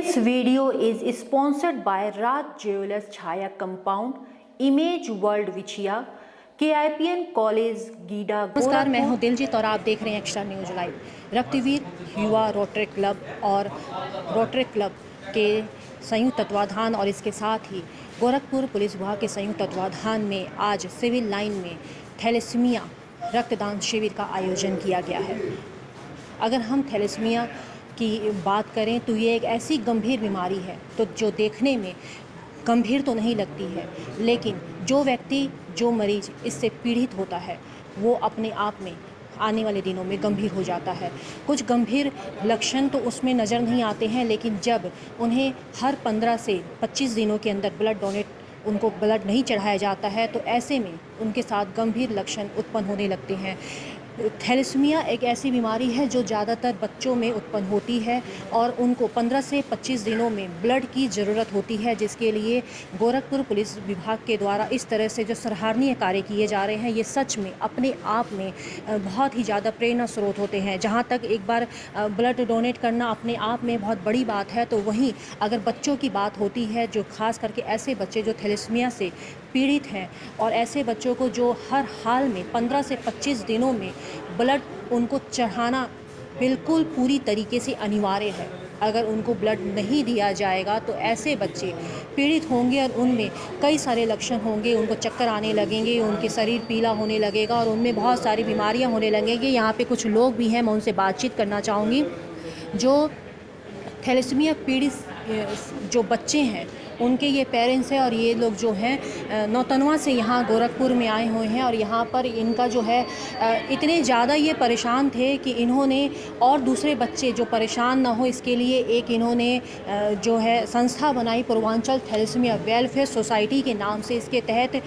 This video is sponsored by Raj Jewelers Chaya Compound, Image World Vichia, KIPN College GIDA. नमस्कार, मैं हूं दिलजीत और आप देख रहे हैं extra news live. Raktveer Yuva rotary club और रोटरी क्लब के संयुक्त तत्वाधान और इसके साथ ही गोरखपुर पुलिस विभाग के संयुक्त तत्वाधान में आज सिविल लाइन में थैलेसीमिया रक्तदान शिविर का आयोजन किया गया है। अगर हम थैलेसीमिया की बात करें तो ये एक ऐसी गंभीर बीमारी है तो जो देखने में गंभीर तो नहीं लगती है, लेकिन जो व्यक्ति जो मरीज इससे पीड़ित होता है वो अपने आप में आने वाले दिनों में गंभीर हो जाता है। कुछ गंभीर लक्षण तो उसमें नज़र नहीं आते हैं, लेकिन जब उन्हें हर 15 से 25 दिनों के अंदर उनको ब्लड नहीं चढ़ाया जाता है तो ऐसे में उनके साथ गंभीर लक्षण उत्पन्न होने लगते हैं। थैलेसीमिया एक ऐसी बीमारी है जो ज़्यादातर बच्चों में उत्पन्न होती है और उनको 15 से 25 दिनों में ब्लड की ज़रूरत होती है, जिसके लिए गोरखपुर पुलिस विभाग के द्वारा इस तरह से जो सराहनीय कार्य किए जा रहे हैं ये सच में अपने आप में बहुत ही ज़्यादा प्रेरणा स्रोत होते हैं। जहां तक एक बार ब्लड डोनेट करना अपने आप में बहुत बड़ी बात है, तो वहीं अगर बच्चों की बात होती है, जो खास करके ऐसे बच्चे जो थैलेसीमिया से पीड़ित हैं और ऐसे बच्चों को जो हर हाल में 15 से 25 दिनों में ब्लड उनको चढ़ाना बिल्कुल पूरी तरीके से अनिवार्य है। अगर उनको ब्लड नहीं दिया जाएगा तो ऐसे बच्चे पीड़ित होंगे और उनमें कई सारे लक्षण होंगे। उनको चक्कर आने लगेंगे, उनके शरीर पीला होने लगेगा और उनमें बहुत सारी बीमारियां होने लगेंगी। यहाँ पे कुछ लोग भी हैं, मैं उनसे बातचीत करना चाहूँगी। जो थैलेसीमिया पीड़ित जो बच्चे हैं उनके ये पेरेंट्स हैं और ये लोग जो हैं नौतनवा से यहाँ गोरखपुर में आए हुए हैं और यहाँ पर इनका जो है इतने ज़्यादा ये परेशान थे कि इन्होंने और दूसरे बच्चे जो परेशान ना हो इसके लिए एक इन्होंने जो है संस्था बनाई, पूर्वांचल थैलेसीमिया वेलफेयर सोसाइटी के नाम से। इसके तहत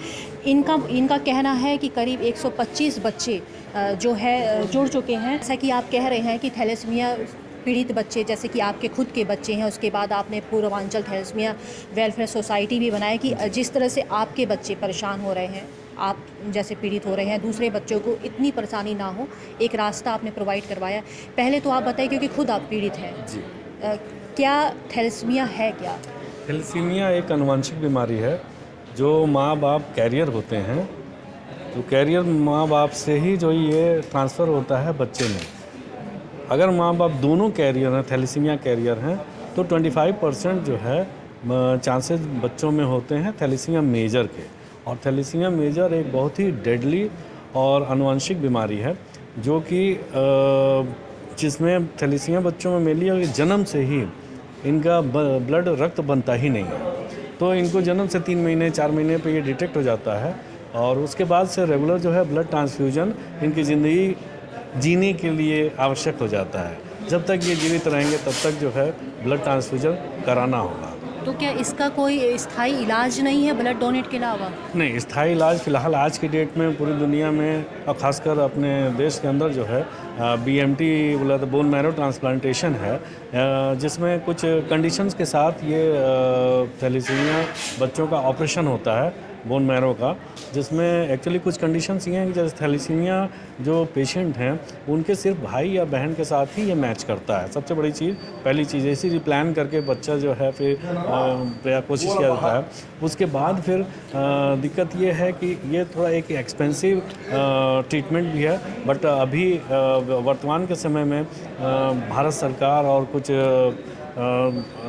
इनका कहना है कि करीब 125 बच्चे जो है जुड़ चुके हैं। जैसा कि आप कह रहे हैं कि थैलेसीमिया पीड़ित बच्चे, जैसे कि आपके खुद के बच्चे हैं, उसके बाद आपने पूर्वांचल थैलेसीमिया वेलफेयर सोसाइटी भी बनाया कि जिस तरह से आपके बच्चे परेशान हो रहे हैं, आप जैसे पीड़ित हो रहे हैं, दूसरे बच्चों को इतनी परेशानी ना हो, एक रास्ता आपने प्रोवाइड करवाया। पहले तो आप बताइए, क्योंकि खुद आप पीड़ित हैं जी। क्या थैलेसीमिया है? क्या थैलेसीमिया एक आनुवंशिक बीमारी है जो माँ बाप कैरियर होते हैं, तो कैरियर माँ बाप से ही जो ये ट्रांसफ़र होता है बच्चे में। अगर माँ बाप दोनों कैरियर हैं, थैलेसीमिया कैरियर हैं, तो 25% जो है चांसेस बच्चों में होते हैं थैलेसीमिया मेजर के। और थैलेसीमिया मेजर एक बहुत ही डेडली और आनुवंशिक बीमारी है जो कि जिसमें थैलेसीमिया बच्चों में मेनली और जन्म से ही इनका ब्लड रक्त बनता ही नहीं है। तो इनको जन्म से 3 महीने 4 महीने पे ये डिटेक्ट हो जाता है और उसके बाद से रेगुलर जो है ब्लड ट्रांसफ्यूजन इनकी ज़िंदगी जीने के लिए आवश्यक हो जाता है। जब तक ये जीवित रहेंगे तब तक जो है ब्लड ट्रांसफ्यूजन कराना होगा। तो क्या इसका कोई स्थायी इलाज नहीं है ब्लड डोनेट के अलावा? नहीं, स्थायी इलाज फ़िलहाल आज की डेट में पूरी दुनिया में और ख़ासकर अपने देश के अंदर जो है BMT बोला तो बोन मैरो ट्रांसप्लांटेशन है, जिसमें कुछ कंडीशंस के साथ ये थैलेसीमिया बच्चों का ऑपरेशन होता है बोन मैरो का, जिसमें एक्चुअली कुछ कंडीशंस ये हैं कि जैसे थैलेसीमिया जो पेशेंट हैं उनके सिर्फ भाई या बहन के साथ ही ये मैच करता है। सबसे बड़ी चीज़, पहली चीज़ इसी प्लान करके बच्चा जो है फिर कोशिश किया जाता है। उसके बाद फिर दिक्कत ये है कि ये थोड़ा एक एक्सपेंसिव ट्रीटमेंट भी है, बट अभी वर्तमान के समय में भारत सरकार और कुछ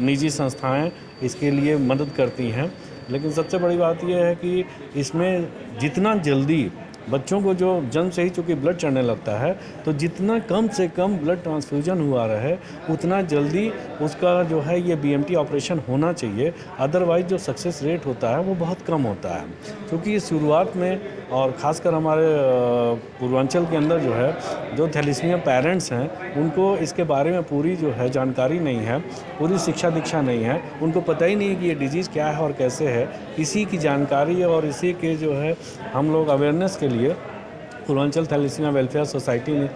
निजी संस्थाएँ इसके लिए मदद करती हैं। लेकिन सबसे बड़ी बात यह है कि इसमें जितना जल्दी बच्चों को जो जन्म से ही चूँकि ब्लड चढ़ने लगता है, तो जितना कम से कम ब्लड ट्रांसफ्यूजन हुआ रहे उतना जल्दी उसका जो है ये BMT ऑपरेशन होना चाहिए। अदरवाइज़ जो सक्सेस रेट होता है वो बहुत कम होता है, क्योंकि शुरुआत में और ख़ासकर हमारे पूर्वांचल के अंदर जो है जो थैलेसीमिया पेरेंट्स हैं उनको इसके बारे में पूरी जो है जानकारी नहीं है, पूरी शिक्षा दीक्षा नहीं है, उनको पता ही नहीं है कि ये डिजीज़ क्या है और कैसे है। इसी की जानकारी और इसी के जो है हम लोग अवेयरनेस के लिए पूर्वांचल थैलेसीमिया वेलफेयर सोसाइटी ने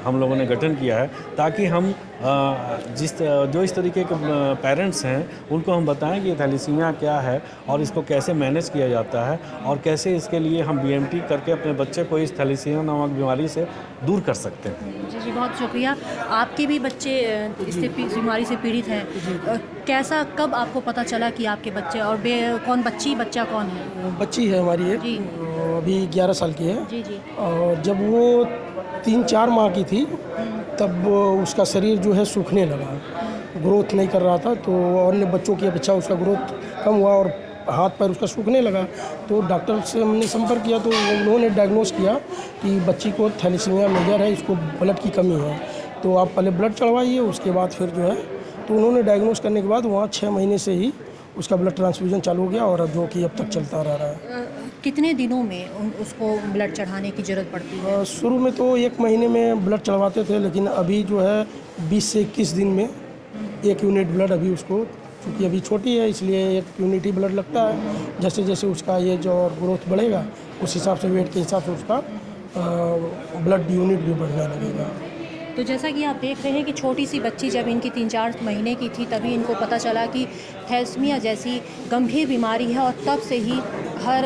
हम लोगों ने गठन किया है, ताकि हम जो इस तरीके के पेरेंट्स हैं उनको हम बताएं कि ये थैलेसीमिया क्या है और इसको कैसे मैनेज किया जाता है और कैसे इसके लिए हम बीएमटी करके अपने बच्चे को इस थैलेसीमिया नामक बीमारी से दूर कर सकते हैं। जी जी, बहुत शुक्रिया। आपके भी बच्चे इससे बीमारी से पीड़ित हैं, कैसा कब आपको पता चला कि आपके बच्चे और कौन बच्चा कौन है? बच्ची है हमारी एक, जी अभी 11 साल की है। जी जी और जब वो 3-4 माह की थी तब उसका शरीर जो है सूखने लगा, ग्रोथ नहीं कर रहा था। तो अन्य बच्चों की अपेक्षा उसका ग्रोथ कम हुआ और हाथ पैर उसका सूखने लगा। तो डॉक्टर से हमने संपर्क किया तो उन्होंने डायग्नोस किया कि बच्ची को थैलेसीमिया मेजर है, इसको ब्लड की कमी है, तो आप पहले ब्लड चढ़वाइए, उसके बाद फिर जो है। तो उन्होंने डायग्नोस करने के बाद वहाँ 6 महीने से ही उसका ब्लड ट्रांसफ्यूजन चालू हो गया और जो कि अब तक चलता रह रहा है। कितने दिनों में उसको ब्लड चढ़ाने की ज़रूरत पड़ती है? शुरू में तो 1 महीने में ब्लड चढ़वाते थे, लेकिन अभी जो है 20 से 21 दिन में 1 यूनिट ब्लड अभी उसको, क्योंकि अभी छोटी है इसलिए 1 यूनिट ही ब्लड लगता है। जैसे जैसे उसका एज और ग्रोथ बढ़ेगा उस हिसाब से, वेट के हिसाब से उसका ब्लड यूनिट भी बढ़ने लगेगा। तो जैसा कि आप देख रहे हैं कि छोटी सी बच्ची जब इनकी 3-4 महीने की थी तभी इनको पता चला कि थैलेसीमिया जैसी गंभीर बीमारी है, और तब से ही हर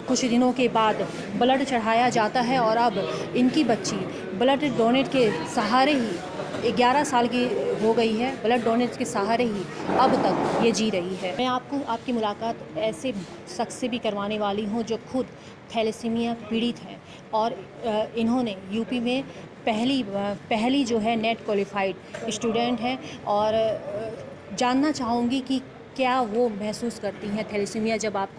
कुछ दिनों के बाद ब्लड चढ़ाया जाता है। और अब इनकी बच्ची ब्लड डोनेट के सहारे ही 11 साल की हो गई है, ब्लड डोनेट के सहारे ही अब तक ये जी रही है। मैं आपको आपकी मुलाकात ऐसे शख्स से भी करवाने वाली हूँ जो खुद थैलेसीमिया पीड़ित हैं और इन्होंने यूपी में पहली जो है नेट क्वालिफाइड स्टूडेंट हैं, और जानना चाहूँगी कि क्या वो महसूस करती हैं थैलेसीमिया, जब आप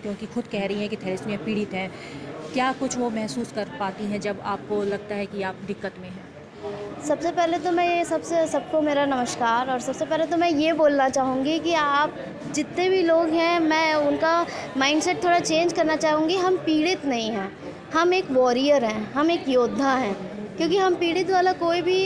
क्योंकि खुद कह रही हैं कि थैलेसीमिया पीड़ित हैं, क्या कुछ वो महसूस कर पाती हैं जब आपको लगता है कि आप दिक्कत में हैं? सबसे पहले तो मैं सबको मेरा नमस्कार। और सबसे पहले तो मैं ये बोलना चाहूँगी कि आप जितने भी लोग हैं, मैं उनका माइंडसेट थोड़ा चेंज करना चाहूँगी। हम पीड़ित नहीं हैं, हम एक वॉरियर हैं, हम एक योद्धा हैं। क्योंकि हम पीड़ित वाला कोई भी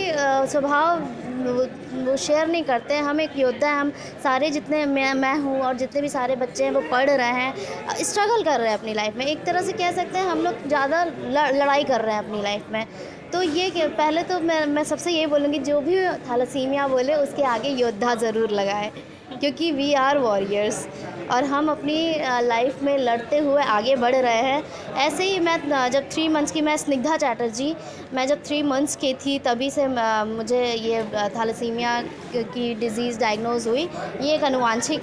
स्वभाव वो शेयर नहीं करते हैं। हम एक योद्धा हैं। हम सारे जितने मैं हूँ और जितने भी सारे बच्चे हैं वो पढ़ रहे हैं, स्ट्रगल कर रहे हैं अपनी लाइफ में। एक तरह से कह सकते हैं हम लोग ज़्यादा लड़ाई कर रहे हैं अपनी लाइफ में। तो ये कि पहले तो मैं सबसे ये बोलूँगी, जो भी थैलेसीमिया बोले उसके आगे योद्धा ज़रूर लगाए, क्योंकि वी आर वॉरियर्स और हम अपनी लाइफ में लड़ते हुए आगे बढ़ रहे हैं। ऐसे ही मैं जब 3 मंथ्स की, मैं स्निग्धा चैटर्जी, मैं जब 3 मंथ्स की थी तभी से मुझे ये थैलेसीमिया की डिज़ीज़ डायग्नोज हुई। ये एक अनुवांशिक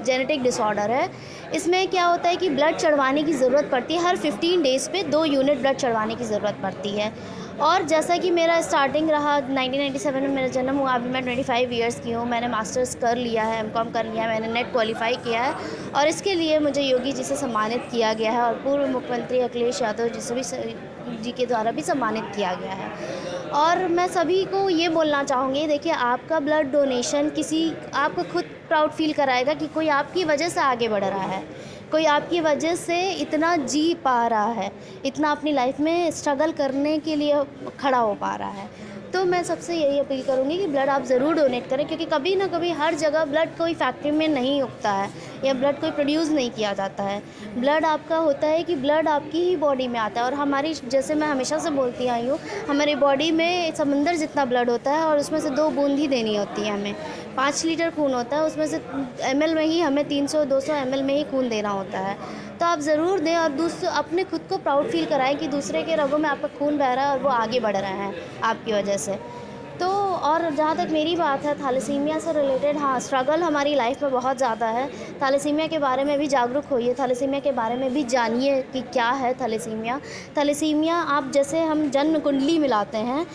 जेनेटिक डिसऑर्डर है। इसमें क्या होता है कि ब्लड चढ़वाने की ज़रूरत पड़ती है, हर 15 डेज़ पे 2 यूनिट ब्लड चढ़वाने की ज़रूरत पड़ती है। और जैसा कि मेरा स्टार्टिंग रहा, 1997 में मेरा जन्म हुआ, अभी मैं 25 इयर्स की हूँ। मैंने मास्टर्स कर लिया है, एमकॉम कर लिया है, मैंने नेट क्वालिफाई किया है और इसके लिए मुझे योगी जी से सम्मानित किया गया है और पूर्व मुख्यमंत्री अखिलेश यादव जी के द्वारा भी सम्मानित किया गया है। और मैं सभी को ये बोलना चाहूँगी, देखिए आपका ब्लड डोनेशन आपको खुद प्राउड फील कराएगा कि कोई आपकी वजह से आगे बढ़ रहा है, कोई आपकी वजह से इतना जी पा रहा है, इतना अपनी लाइफ में स्ट्रगल करने के लिए खड़ा हो पा रहा है। तो मैं सबसे यही अपील करूँगी कि ब्लड आप ज़रूर डोनेट करें, क्योंकि कभी ना कभी हर जगह ब्लड कोई फैक्ट्री में नहीं उगता है या ब्लड कोई प्रोड्यूस नहीं किया जाता है। ब्लड आपका होता है कि ब्लड आपकी ही बॉडी में आता है। और हमारी, जैसे मैं हमेशा से बोलती आई हूँ, हमारी बॉडी में समंदर जितना ब्लड होता है और उसमें से 2 बूंद ही देनी होती है हमें। 5 लीटर खून होता है, उसमें से ml में ही हमें 300-200 ml में ही खून देना होता है। तो आप ज़रूर दें और अपने खुद को प्राउड फील कराएं कि दूसरे के रगों में आपका खून बह रहा है और वो आगे बढ़ रहा है आपकी वजह से। तो और जहाँ तक मेरी बात है थैलेसीमिया से रिलेटेड, हाँ, स्ट्रगल हमारी लाइफ में बहुत ज़्यादा है। थैलेसीमिया के बारे में भी जागरूक होइए, थैलेसीमिया के बारे में भी जानिए कि क्या है थैलेसीमिया। थैलेसीमिया, आप जैसे हम जन्म कुंडली मिलाते हैं,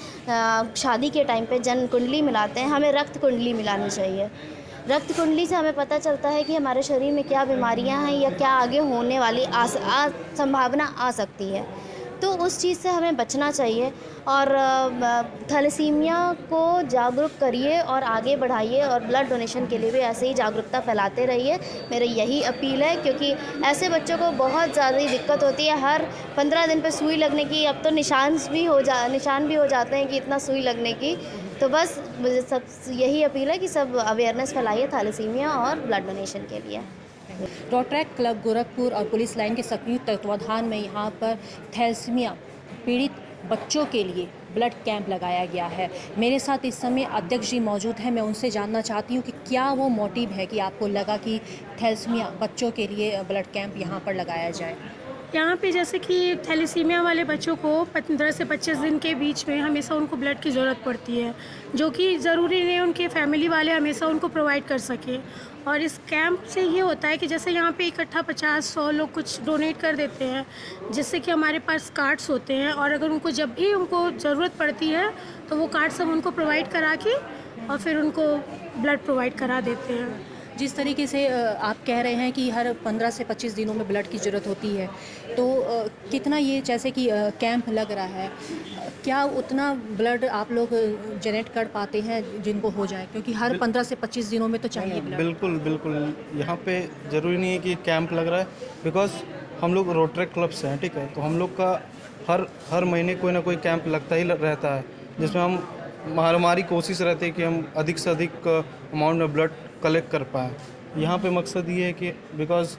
शादी के टाइम पे जन्म कुंडली मिलाते हैं, हमें रक्त कुंडली मिलानी चाहिए। रक्त कुंडली से हमें पता चलता है कि हमारे शरीर में क्या बीमारियां हैं या क्या आगे होने वाली संभावना आ सकती है। तो उस चीज़ से हमें बचना चाहिए और थैलेसीमिया को जागरूक करिए और आगे बढ़ाइए और ब्लड डोनेशन के लिए भी ऐसे ही जागरूकता फैलाते रहिए। मेरी यही अपील है, क्योंकि ऐसे बच्चों को बहुत ज़्यादा दिक्कत होती है। हर 15 दिन पे सुई लगने की, अब तो निशान भी हो जाते हैं कि इतना सुई लगने की। तो बस मुझे सब यही अपील है कि सब अवेयरनेस फैलाइए थैलेसीमिया और ब्लड डोनेशन के लिए। हैं। रोटरैक्ट क्लब गोरखपुर और पुलिस लाइन के संयुक्त तत्वाधान में यहाँ पर थैलेसीमिया पीड़ित बच्चों के लिए ब्लड कैंप लगाया गया है। मेरे साथ इस समय अध्यक्ष जी मौजूद हैं। मैं उनसे जानना चाहती हूँ कि क्या वो मोटिव है कि आपको लगा कि थैलेसीमिया बच्चों के लिए ब्लड कैंप यहाँ पर लगाया जाए। यहाँ पे जैसे कि थैलेसीमिया वाले बच्चों को 15 से 25 दिन के बीच में हमेशा उनको ब्लड की ज़रूरत पड़ती है, जो कि ज़रूरी नहीं उनके फैमिली वाले हमेशा उनको प्रोवाइड कर सकें। और इस कैंप से ये होता है कि जैसे यहाँ पे इकट्ठा 50-100 लोग कुछ डोनेट कर देते हैं, जिससे कि हमारे पास कार्ड्स होते हैं और अगर उनको जब भी उनको ज़रूरत पड़ती है तो वो कार्ड्स हम उनको प्रोवाइड करा के और फिर उनको ब्लड प्रोवाइड करा देते हैं। जिस तरीके से आप कह रहे हैं कि हर 15 से 25 दिनों में ब्लड की ज़रूरत होती है, तो कितना ये जैसे कि कैंप लग रहा है, क्या उतना ब्लड आप लोग जनरेट कर पाते हैं जिनको हो जाए? क्योंकि हर 15 से 25 दिनों में तो चाहिए ब्लड। बिल्कुल बिल्कुल, यहाँ पे ज़रूरी नहीं है कि कैंप लग रहा है, बिकॉज हम लोग रोटरैक्ट क्लब से हैं, ठीक है। तो हम लोग का हर महीने कोई ना कोई कैंप लगता ही रहता है, जिसमें हमारी कोशिश रहती है कि हम अधिक से अधिक अमाउंट में ब्लड कलेक्ट कर पाएँ। यहाँ पे मकसद ये है कि बिकॉज़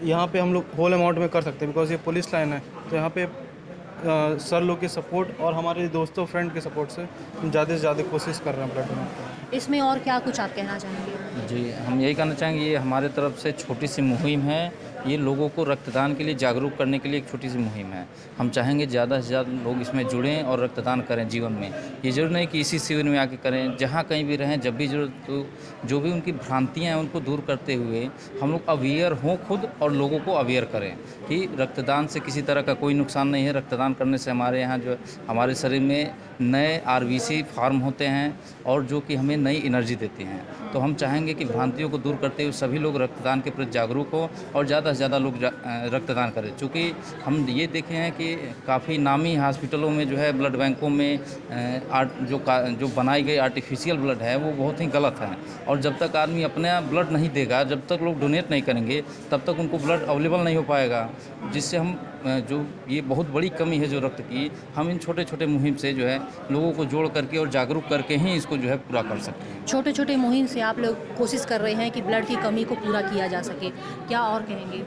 यहाँ पे हम लोग होल अमाउंट में कर सकते हैं, बिकॉज़ ये पुलिस लाइन है। तो यहाँ पे सर लोग के सपोर्ट और हमारे दोस्तों फ्रेंड के सपोर्ट से हम ज़्यादा से ज़्यादा कोशिश कर रहे हैं ब्लड डोनेट करने। इसमें और क्या कुछ आप कहना चाहेंगे? जी, हम यही कहना चाहेंगे, ये हमारे तरफ से छोटी सी मुहिम है। ये लोगों को रक्तदान के लिए जागरूक करने के लिए एक छोटी सी मुहिम है। हम चाहेंगे ज़्यादा से ज़्यादा लोग इसमें जुड़ें और रक्तदान करें जीवन में। ये जरूर नहीं कि इसी शिविर में आके करें, जहाँ कहीं भी रहें, जब भी जरूरत तो जो भी उनकी भ्रांतियाँ हैं उनको दूर करते हुए हम लोग अवेयर हों खुद और लोगों को अवेयर करें कि रक्तदान से किसी तरह का कोई नुकसान नहीं है। रक्तदान करने से हमारे यहाँ जो हमारे शरीर में नए RBC फॉर्म होते हैं और जो कि हमें नई एनर्जी देते हैं। तो हम चाहेंगे कि भ्रांतियों को दूर करते हुए सभी लोग रक्तदान के प्रति जागरूक हो और ज़्यादा से ज़्यादा लोग रक्तदान करें। चूँकि हम ये देखे हैं कि काफ़ी नामी हॉस्पिटलों में जो है ब्लड बैंकों में जो बनाई गई आर्टिफिशियल ब्लड है वो बहुत ही गलत है। और जब तक आदमी अपना ब्लड नहीं देगा, जब तक लोग डोनेट नहीं करेंगे, तब तक उनको ब्लड अवेलेबल नहीं हो पाएगा। जिससे हम जो ये बहुत बड़ी कमी है जो रक्त की, हम इन छोटे छोटे मुहिम से जो है लोगों को जोड़ करके और जागरूक करके ही इसको जो है पूरा कर सकते हैं। छोटे छोटे मुहिम से आप लोग कोशिश कर रहे हैं कि ब्लड की कमी को पूरा किया जा सके, क्या और कहेंगे?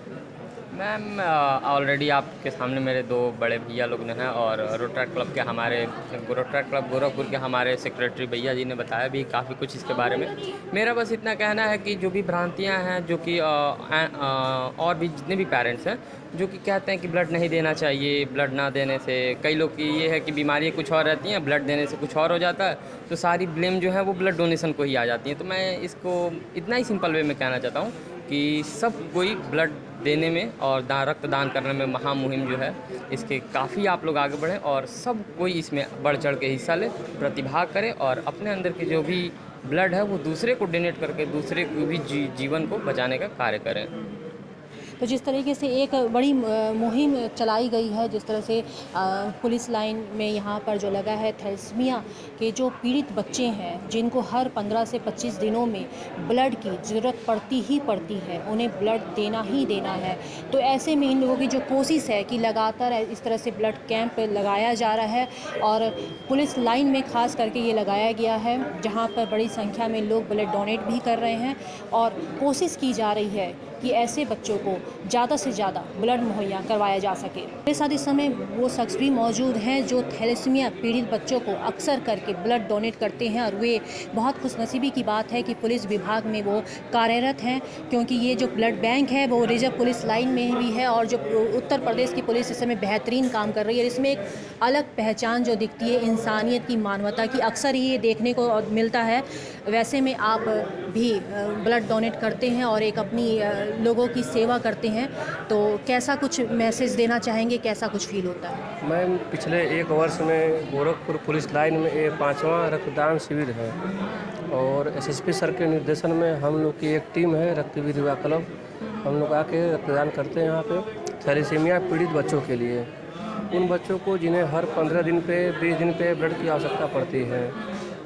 मैम, ऑलरेडी आपके सामने मेरे 2 बड़े भैया लोग ने हैं और रोटरैक्ट क्लब के हमारे रोटरैक्ट क्लब गोरखपुर के हमारे सेक्रेटरी भैया जी ने बताया भी काफ़ी कुछ इसके बारे में। मेरा बस इतना कहना है कि जो भी भ्रांतियां हैं, जो कि और भी जितने भी पेरेंट्स हैं जो कि कहते हैं कि ब्लड नहीं देना चाहिए, ब्लड ना देने से कई लोग की ये है कि बीमारियाँ कुछ और रहती हैं, ब्लड देने से कुछ और हो जाता है, तो सारी ब्लेम जो है वो ब्लड डोनेशन को ही आ जाती है। तो मैं इसको इतना ही सिंपल वे में कहना चाहता हूँ कि सब कोई ब्लड देने में और रक्तदान करने में महामुहिम जो है इसके काफ़ी आप लोग आगे बढ़ें और सब कोई इसमें बढ़ चढ़ के हिस्सा ले, प्रतिभाग करें और अपने अंदर के जो भी ब्लड है वो दूसरे को डोनेट करके दूसरे को भी जीवन को बचाने का कार्य करें। तो जिस तरीके से एक बड़ी मुहिम चलाई गई है, जिस तरह से पुलिस लाइन में यहाँ पर जो लगा है थैलेसीमिया के जो पीड़ित बच्चे हैं जिनको हर 15 से 25 दिनों में ब्लड की ज़रूरत पड़ती ही पड़ती है, उन्हें ब्लड देना ही देना है। तो ऐसे में इन लोगों की जो कोशिश है कि लगातार इस तरह से ब्लड कैंप लगाया जा रहा है और पुलिस लाइन में ख़ास करके ये लगाया गया है जहाँ पर बड़ी संख्या में लोग ब्लड डोनेट भी कर रहे हैं और कोशिश की जा रही है कि ऐसे बच्चों को ज़्यादा से ज़्यादा ब्लड मुहैया करवाया जा सके। मेरे साथ इस समय वो शख्स भी मौजूद हैं जो थैलेसीमिया पीड़ित बच्चों को अक्सर करके ब्लड डोनेट करते हैं और वे बहुत खुशनसीबी की बात है कि पुलिस विभाग में वो कार्यरत हैं, क्योंकि ये जो ब्लड बैंक है वो रिजर्व पुलिस लाइन में भी है और जो उत्तर प्रदेश की पुलिस इस समय बेहतरीन काम कर रही है। इसमें एक अलग पहचान जो दिखती है इंसानियत की, मानवता की, अक्सर ये देखने को मिलता है। वैसे में आप भी ब्लड डोनेट करते हैं और एक अपनी लोगों की सेवा करते हैं, तो कैसा कुछ मैसेज देना चाहेंगे, कैसा कुछ फील होता है? मैम, पिछले 1 वर्ष में गोरखपुर पुलिस लाइन में ये 5वां रक्तदान शिविर है और SSP सर के निर्देशन में हम लोग की एक टीम है रक्तवीर युवा क्लब। हम लोग आके रक्तदान करते हैं यहाँ पे थैलेसीमिया पीड़ित बच्चों के लिए, उन बच्चों को जिन्हें हर 15 दिन पे 20 दिन पे ब्लड की आवश्यकता पड़ती है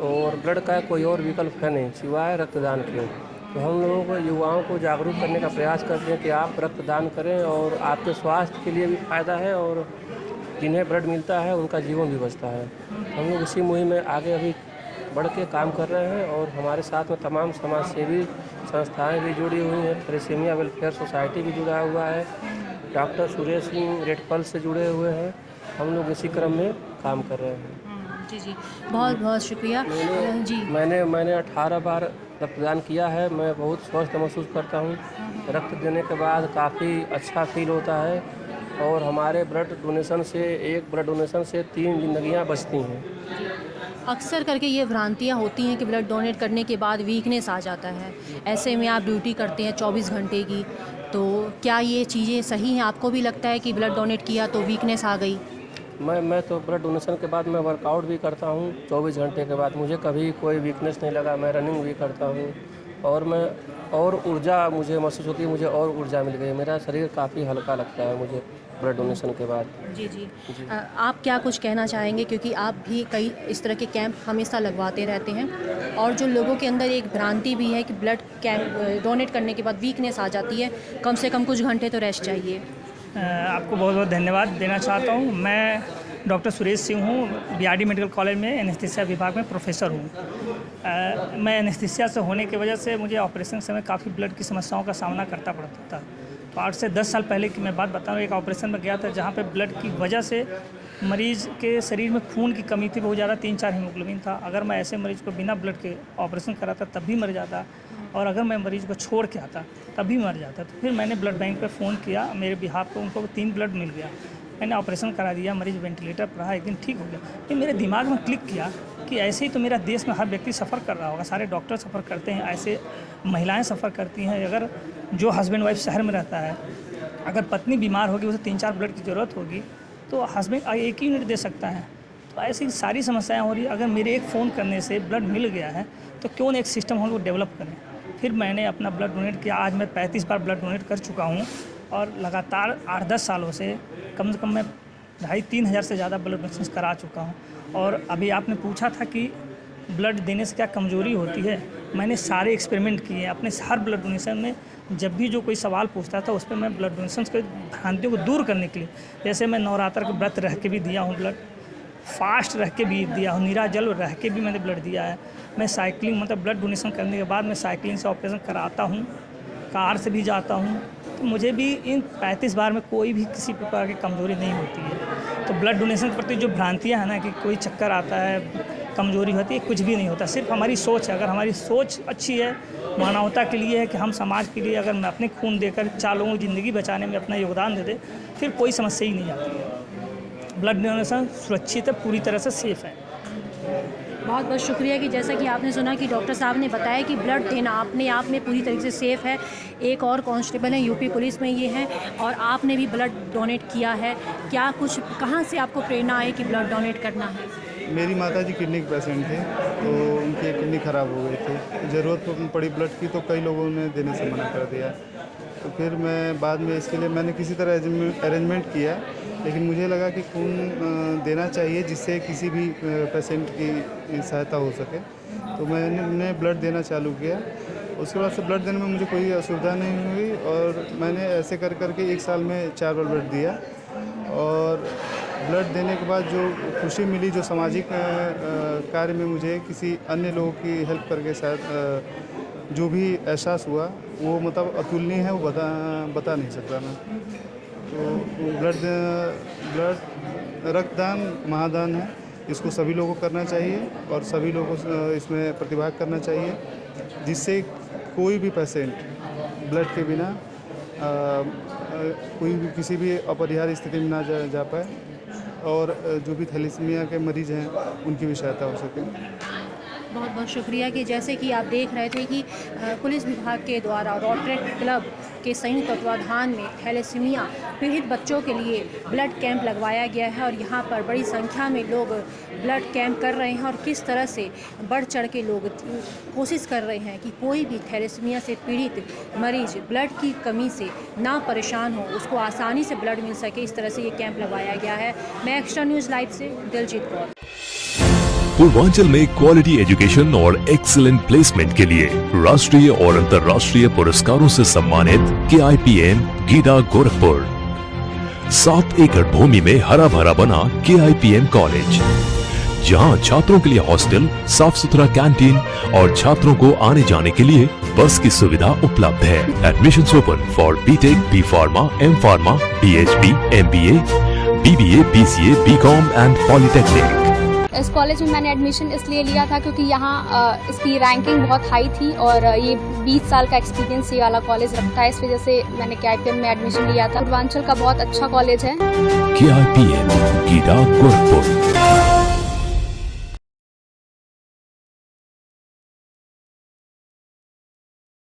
और ब्लड का कोई और विकल्प है नहीं सिवाय रक्तदान के। तो हम लोगों को युवाओं को जागरूक करने का प्रयास करते हैं कि आप रक्तदान करें और आपके स्वास्थ्य के लिए भी फ़ायदा है और जिन्हें ब्लड मिलता है उनका जीवन भी बचता है। हम लोग इसी मुहिम में आगे अभी बढ़ के काम कर रहे हैं और हमारे साथ में तमाम समाज सेवी संस्थाएं भी जुड़ी हुई हैं। थैलेसीमिया वेलफेयर सोसाइटी भी जुड़ा हुआ है, doctor Suresh Singh red pulse से जुड़े हुए हैं। हम लोग इसी क्रम में काम कर रहे हैं। जी जी, बहुत बहुत शुक्रिया जी। मैंने 18 बार रक्तदान किया है। मैं बहुत स्वस्थ महसूस करता हूँ। रक्त देने के बाद काफ़ी अच्छा फील होता है और हमारे ब्लड डोनेशन से, एक ब्लड डोनेशन से 3 जिंदगियाँ बचती हैं। अक्सर करके ये भ्रांतियाँ होती हैं कि ब्लड डोनेट करने के बाद वीकनेस आ जाता है। ऐसे में आप ड्यूटी करते हैं 24 घंटे की, तो क्या ये चीज़ें सही हैं? आपको भी लगता है कि ब्लड डोनेट किया तो वीकनेस आ गई? मैं तो ब्लड डोनेशन के बाद मैं वर्कआउट भी करता हूँ 24 घंटे के बाद। मुझे कभी कोई वीकनेस नहीं लगा। मैं रनिंग भी करता हूँ और ऊर्जा मुझे महसूस होती है। मुझे और ऊर्जा मिल गई। मेरा शरीर काफ़ी हल्का लगता है मुझे ब्लड डोनेशन के बाद। जी जी, आप क्या कुछ कहना चाहेंगे, क्योंकि आप भी कई इस तरह के कैंप हमेशा लगवाते रहते हैं और जो लोगों के अंदर एक भ्रांति भी है कि ब्लड कैंप डोनेट करने के बाद वीकनेस आ जाती है, कम से कम कुछ घंटे तो रेस्ट चाहिए। आपको बहुत बहुत धन्यवाद देना चाहता हूँ। मैं डॉक्टर सुरेश सिंह हूँ, बीआरडी मेडिकल कॉलेज में एनेस्थीसिया विभाग में प्रोफेसर हूँ। मैं एनेस्थीसिया से होने की वजह से मुझे ऑपरेशन समय काफ़ी ब्लड की समस्याओं का सामना करता पड़ता था। तो 8 से 10 साल पहले की मैं बात बता रहा हूँ, एक ऑपरेशन में गया था जहाँ पे ब्लड की वजह से मरीज़ के शरीर में खून की कमी थी बहुत ज़्यादा, 3-4 हीमोग्लोबिन था। अगर मैं ऐसे मरीज़ को बिना ब्लड के ऑपरेशन कराता तब भी मर जाता, और अगर मैं मरीज़ को छोड़ के आता तब भी मर जाता। तो फिर मैंने ब्लड बैंक पे फ़ोन किया मेरे बिहाफ पे, उनको 3 ब्लड मिल गया। मैंने ऑपरेशन करा दिया, मरीज़ वेंटिलेटर पर रहा, एक दिन ठीक हो गया। फिर मेरे दिमाग में क्लिक किया कि ऐसे ही तो मेरा देश में हर व्यक्ति सफ़र कर रहा होगा, सारे डॉक्टर सफ़र करते हैं, ऐसे महिलाएं सफ़र करती हैं। अगर जो हस्बैंड वाइफ शहर में रहता है, अगर पत्नी बीमार होगी, उसे 3-4 ब्लड की ज़रूरत होगी, तो हस्बैंड 1 यूनिट दे सकता है। तो ऐसी सारी समस्याएं हो रही है। अगर मेरे एक फ़ोन करने से ब्लड मिल गया है तो क्यों एक सिस्टम हम लोग डेवलप करें। फिर मैंने अपना ब्लड डोनेट किया। आज मैं 35 बार ब्लड डोनेट कर चुका हूँ और लगातार 8-10 सालों से कम मैं 2,500-3 हज़ार से ज़्यादा ब्लड डोनेशन करा चुका हूँ। और अभी आपने पूछा था कि ब्लड देने से क्या कमज़ोरी होती है, मैंने सारे एक्सपेरिमेंट किए हैं अपने हर ब्लड डोनेशन में। जब भी जो कोई सवाल पूछता था उस पर मैं ब्लड डोनेशन के भ्रांतियों को दूर करने के लिए, जैसे मैं नवरात्र के व्रत रह के भी दिया हूँ ब्लड, फास्ट रह के भी दिया हूँ, नीराजल रह के भी मैंने ब्लड दिया है। मैं साइकिलिंग ब्लड डोनेशन करने के बाद मैं साइकिलिंग से ऑपरेशन कराता हूँ, कार से भी जाता हूँ। तो मुझे भी इन 35 बार में कोई भी किसी प्रकार की कमज़ोरी नहीं होती है। तो ब्लड डोनेशन के प्रति जो भ्रांतियाँ हैं ना कि कोई चक्कर आता है, कमज़ोरी होती है, कुछ भी नहीं होता। सिर्फ हमारी सोच है। अगर हमारी सोच अच्छी है, मानवता के लिए है कि हम समाज के लिए अगर मैं अपने खून देकर 4 लोगों की ज़िंदगी बचाने में अपना योगदान दे दे, फिर कोई समस्या ही नहीं आती है। ब्लड डोनेशन सुरक्षित है, पूरी तरह से सेफ़ है। बहुत बहुत शुक्रिया कि जैसा कि आपने सुना कि डॉक्टर साहब ने बताया कि ब्लड देना अपने आप में पूरी तरीके से सेफ़ है। एक और कांस्टेबल हैं यूपी पुलिस में ये हैं और आपने भी ब्लड डोनेट किया है। क्या कुछ कहाँ से आपको प्रेरणा आई कि ब्लड डोनेट करना है? मेरी माता जी किडनी के पेशेंट थे, तो उनकी किडनी ख़राब हो गई थी। ज़रूरत पड़ी ब्लड की तो कई लोगों ने देने से मना कर दिया। तो फिर मैं बाद में इसके लिए मैंने किसी तरह अरेंजमेंट किया, लेकिन मुझे लगा कि खून देना चाहिए जिससे किसी भी पेशेंट की सहायता हो सके। तो मैंने ब्लड देना चालू किया। उसके बाद से ब्लड देने में मुझे कोई असुविधा नहीं हुई और मैंने ऐसे कर करके 1 साल में 4 बार ब्लड दिया। और ब्लड देने के बाद जो खुशी मिली, जो सामाजिक कार्य में मुझे किसी अन्य लोगों की हेल्प करके शायद जो भी एहसास हुआ वो अतुलनीय है, वो बता नहीं सकता मैं। तो ब्लड रक्तदान महादान है, इसको सभी लोगों को करना चाहिए और सभी लोगों को इसमें प्रतिभाग करना चाहिए, जिससे कोई भी पेशेंट ब्लड के बिना कोई भी किसी भी अपरिहार्य स्थिति में ना जा पाए और जो भी थैलेसीमिया के मरीज़ हैं उनकी भी सहायता हो सके। बहुत बहुत शुक्रिया कि जैसे कि आप देख रहे थे कि पुलिस विभाग के द्वारा रोटरी क्लब के संयुक्त तत्वाधान में थैलेसीमिया पीड़ित बच्चों के लिए ब्लड कैंप लगवाया गया है और यहाँ पर बड़ी संख्या में लोग ब्लड कैंप कर रहे हैं और किस तरह से बढ़ चढ़ के लोग कोशिश कर रहे हैं कि कोई भी थैलेसीमिया से पीड़ित मरीज ब्लड की कमी से ना परेशान हो, उसको आसानी से ब्लड मिल सके। इस तरह से ये कैंप लगवाया गया है। मैं एक्स्ट्रा न्यूज़ लाइव से दिलजीत कौर। पूर्वांचल में क्वालिटी एजुकेशन और एक्सीलेंट प्लेसमेंट के लिए राष्ट्रीय और अंतर्राष्ट्रीय पुरस्कारों से सम्मानित KIPM गीडा गोरखपुर। 7 एकड़ भूमि में हरा भरा बना KIPM कॉलेज। जहां छात्रों के लिए हॉस्टल, साफ सुथरा कैंटीन और छात्रों को आने जाने के लिए बस की सुविधा उपलब्ध है। Admissions open for BTech, B pharma, M pharma, PhD, MBA, BBA, BCA, BCom and polytechnic. इस कॉलेज में मैंने एडमिशन इसलिए लिया था क्योंकि यहाँ इसकी रैंकिंग बहुत हाई थी और ये 20 साल का एक्सपीरियंस ये वाला कॉलेज रखता है। इस वजह से मैंने KIPM में एडमिशन लिया था। पूर्वांचल का बहुत अच्छा कॉलेज है। KIPM, गीडा, गोरखपुर।